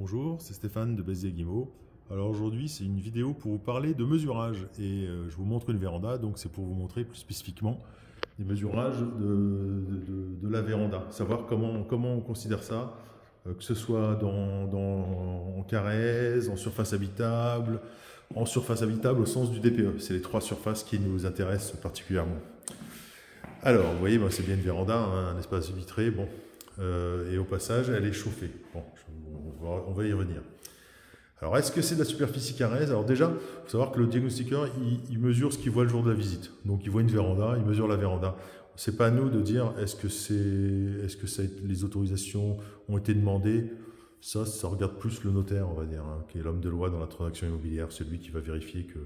Bonjour, c'est Stéphane de Béziers-Guimau. Alors aujourd'hui, c'est une vidéo pour vous parler de mesurage et je vous montre une véranda, donc c'est pour vous montrer plus spécifiquement les mesurages de la véranda, savoir comment on considère ça, que ce soit en carrez, en surface habitable au sens du DPE. C'est les trois surfaces qui nous intéressent particulièrement. Alors, vous voyez, c'est bien une véranda, hein, un espace vitré, bon, et au passage, elle est chauffée. Bon, on va y revenir. Alors, est-ce que c'est de la superficie carrée? Alors déjà, il faut savoir que le diagnostiqueur, il mesure ce qu'il voit le jour de la visite. Donc, il voit une véranda, il mesure la véranda. C'est pas à nous de dire est-ce que les autorisations ont été demandées. Ça regarde plus le notaire, on va dire, hein, qui est l'homme de loi dans la transaction immobilière. C'est lui qui va vérifier que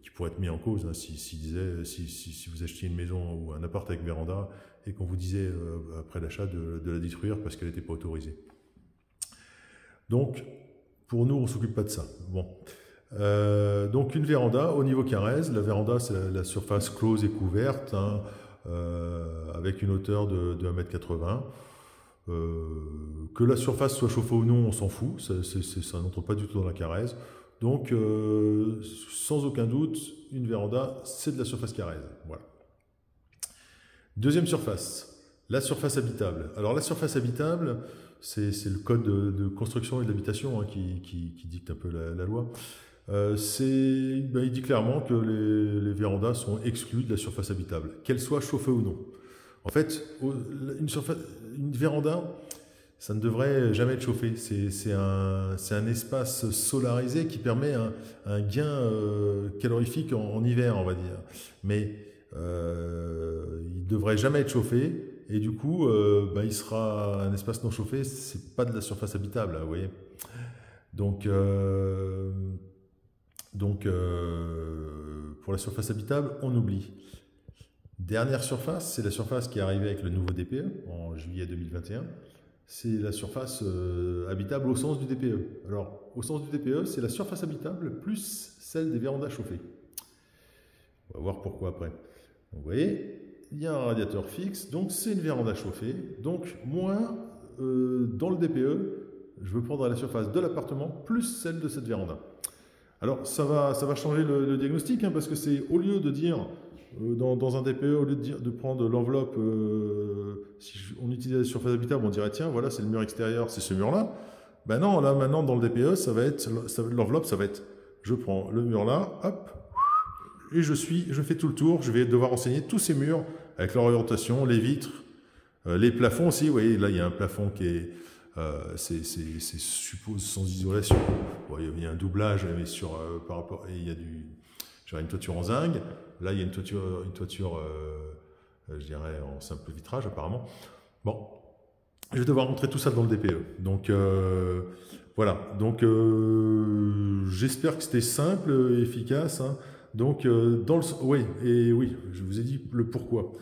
qui pourrait être mis en cause, hein, si vous achetiez une maison ou un appart avec véranda et qu'on vous disait après l'achat de la détruire parce qu'elle n'était pas autorisée. Donc, pour nous, on ne s'occupe pas de ça. Bon. Donc, une véranda au niveau carrez. La véranda, c'est la surface close et couverte, hein, avec une hauteur de 1,80 m. Que la surface soit chauffée ou non, on s'en fout. Ça n'entre pas du tout dans la carrez. Donc, sans aucun doute, une véranda, c'est de la surface carrée. Voilà. Deuxième surface, la surface habitable. Alors, la surface habitable, c'est le code de construction et d'habitation, hein, qui dicte un peu la loi. Il dit clairement que les vérandas sont exclues de la surface habitable, qu'elles soient chauffées ou non. En fait, une véranda, ça ne devrait jamais être chauffé. C'est un espace solarisé qui permet un gain calorifique en hiver, on va dire. Mais il ne devrait jamais être chauffé. Et du coup, il sera un espace non chauffé. C'est pas de la surface habitable, là, vous voyez. Donc pour la surface habitable, on oublie. Dernière surface, c'est la surface qui est arrivée avec le nouveau DPE en juillet 2021. C'est la surface habitable au sens du DPE. Alors, au sens du DPE, c'est la surface habitable plus celle des vérandas chauffées. On va voir pourquoi après. Donc, vous voyez, il y a un radiateur fixe, donc c'est une véranda chauffée. Donc, moi, dans le DPE, je veux prendre la surface de l'appartement plus celle de cette véranda. Alors, ça va changer le diagnostic, hein, parce que c'est au lieu de dire... Dans un DPE, au lieu de prendre l'enveloppe, si on utilisait la surface habitable, on dirait tiens, voilà, c'est le mur extérieur, c'est ce mur-là. Ben non, là maintenant dans le DPE, l'enveloppe, ça va être, je prends le mur là, hop, et je fais tout le tour. Je vais devoir renseigner tous ces murs avec leur orientation, les vitres, les plafonds aussi. Vous voyez, là il y a un plafond qui est, suppose sans isolation. Bon, il y a un doublage, mais par rapport, et il y a une toiture en zinc. Là, il y a une toiture je dirais, en simple vitrage, apparemment. Bon, je vais devoir montrer tout ça dans le DPE. Donc, voilà. Donc, j'espère que c'était simple et efficace. Hein. Donc, oui, je vous ai dit le pourquoi.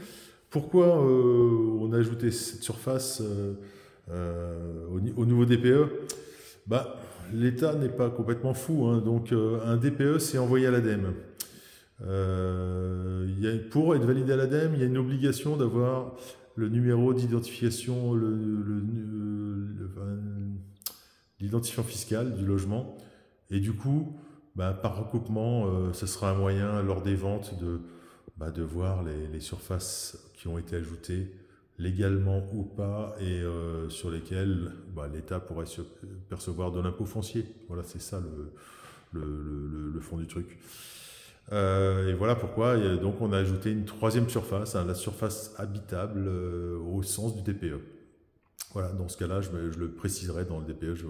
Pourquoi on a ajouté cette surface au nouveau DPE? L'État n'est pas complètement fou. Hein. Donc, un DPE, c'est envoyé à l'ADEME. Pour être validé à l'ADEME, il y a une obligation d'avoir le numéro d'identification, l'identifiant fiscal du logement. Et du coup, par recoupement, ce sera un moyen lors des ventes de voir les surfaces qui ont été ajoutées légalement ou pas et sur lesquelles l'État pourrait se percevoir de l'impôt foncier. Voilà, c'est ça le fond du truc. Et voilà pourquoi donc on a ajouté une troisième surface, hein, la surface habitable au sens du DPE. Voilà, dans ce cas-là, je le préciserai dans le DPE, je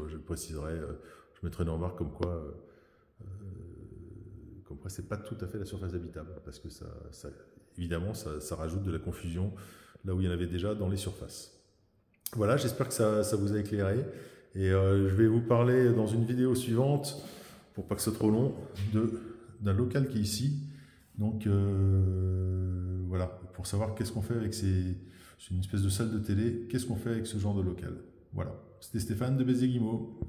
mettrai une remarque comme quoi c'est pas tout à fait la surface habitable, parce que évidemment, ça rajoute de la confusion là où il y en avait déjà dans les surfaces. Voilà, j'espère que ça vous a éclairé, et je vais vous parler dans une vidéo suivante, pour pas que ce soit trop long, d'un local qui est ici. Donc voilà, pour savoir qu'est-ce qu'on fait avec c'est une espèce de salle de télé, qu'est-ce qu'on fait avec ce genre de local. Voilà, c'était Stéphane de Béziers-Guimau.